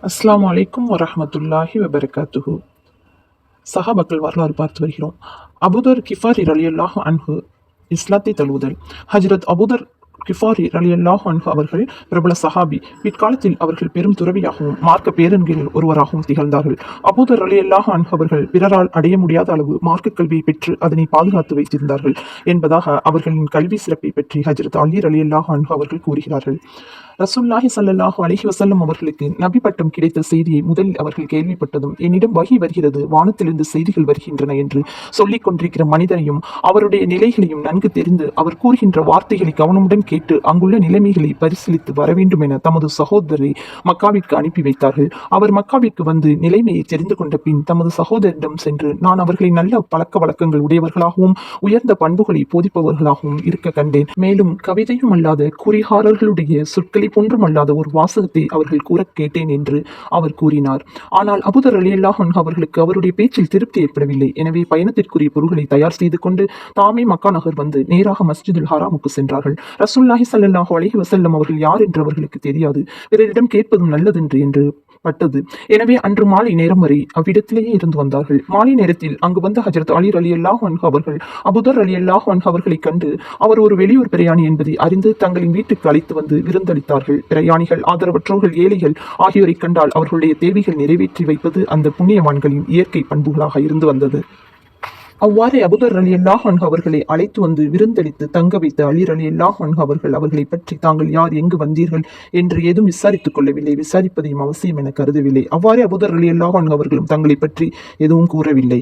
அஸ்ஸலாமு அலைக்கும் வரஹ்மத்துல்லாஹி வபரகாத்துஹு. சஹாபாக்கள் வரலாறு பார்த்து வருகிறோம். அபூதர் கிஃபாரி ரலியல்லாஹு அன்ஹு இஸ்லாத்தை தழுவுதல். ஹஜ்ரத் அபூதர் கிஃபாரி ரலியல்லாஹு அன்ஹு அவர்கள் பிரபல சஹாபி. பிற்காலத்தில் அவர்கள் பெரும் துறவியாகவும் மார்க்க பேரன்களில் ஒருவராகவும் திகழ்ந்தார்கள். அபூதர் ரலியல்லாஹு அன்ஹு அவர்கள் பிறரால் அடைய முடியாத அளவு மார்க்க கல்வியை பெற்று அதனை பாதுகாத்து வைத்திருந்தார்கள் என்பதாக அவர்களின் கல்வி சிறப்பை பற்றி ஹஜ்ரத் அலி ரலியல்லாஹு அன்ஹு அவர்கள் கூறுகிறார்கள். ரசூலுல்லாஹி ஸல்லல்லாஹு அலைஹி வஸல்லம் அவர்களுக்கு நபி பட்டம் கிடைத்த செய்தியை முதலில் அவர்கள் கேள்விப்பட்டதும், என்னிடம் வஹி வருகிறது, வானத்திலிருந்து செய்திகள் வருகின்றன என்று சொல்லிக் கொண்டிருக்கிற மனிதனையும் அவருடைய நிலைகளையும் நன்கு தெரிந்து அவர் கூறுகின்ற வார்த்தைகளை கவனமுடன் கேட்டு அங்குள்ள நிலைமைகளை பரிசீலித்து வர வேண்டும் என தமது சகோதரரை மக்காவிற்கு அனுப்பி வைத்தார்கள். அவர் மக்காவிற்கு வந்து நிலைமையை தெரிந்து கொண்ட பின் தமது சகோதரிடம் சென்று, நான் அவர்களை நல்ல பழக்க வழக்கங்கள் உடையவர்களாகவும் உயர்ந்த பண்புகளை போதிப்பவர்களாகவும் இருக்க கண்டேன். மேலும் கவிதையும் அல்லாத குறிகாரர்களுடைய சொற்களை போன்றும் அல்லாத ஒரு வாசகத்தை அவர்கள் கூற கேட்டேன் என்று அவர் கூறினார். ஆனால் அபூதர் ரலியல்லாஹு அன்ஹு அவர்களுக்கு அவருடைய பேச்சில் திருப்தி ஏற்படவில்லை. எனவே பயணத்திற்குரிய பொருட்களை தயார் செய்து கொண்டு தாமே மக்கா நகர் வந்து நேராக மஸ்ஜிதுல் ஹராமுக்கு சென்றார்கள். ரசூலுல்லாஹி ஸல்லல்லாஹு அலைஹி வஸல்லம் அவர்கள் யார் என்று அவர்களுக்கு தெரியாது. பிறரிடம் கேட்பதும் நல்லதென்று பட்டது. எனவே அன்று மாலை நேரம் வரை அவ்விடத்திலேயே இருந்து வந்தார்கள். மாலை நேரத்தில் அங்கு வந்த ஹஜ்ரத் அலி ரலியல்லாஹு அன்ஹு அவர்கள் அபூதர் ரலியல்லாஹு அன்ஹு அவர்களை கண்டு அவர் ஒரு வெளியூர் பிரயாணி என்பதை அறிந்து தங்களின் வீட்டுக்கு அழைத்து வந்து விருந்தளித்தார்கள். பிரயாணிகள், ஆதரவற்றோர்கள், ஏழைகள் ஆகியோரை கண்டால் அவர்களுடைய தேவைகள் நிறைவேற்றி வைப்பது அந்த புண்ணியவான்களின் இயற்கை பண்புகளாக இருந்து வந்தது. அவ்வாறே அபூதர் ரலியல்லாஹு அன்ஹு அவர்களை அழைத்து வந்து விருந்தளித்து தங்க வைத்த அலி ரலியல்லாஹு அன்ஹு அவர்கள் அவர்களை பற்றி தாங்கள் யார், எங்கு வந்தீர்கள் என்று ஏதும் விசாரித்துக் கொள்ளவில்லை. விசாரிப்பதையும் அவசியம் என கருதவில்லை. அவ்வாறே அபூதர் ரலியல்லாஹு அன்ஹு அவர்களும் தங்களை பற்றி எதுவும் கூறவில்லை.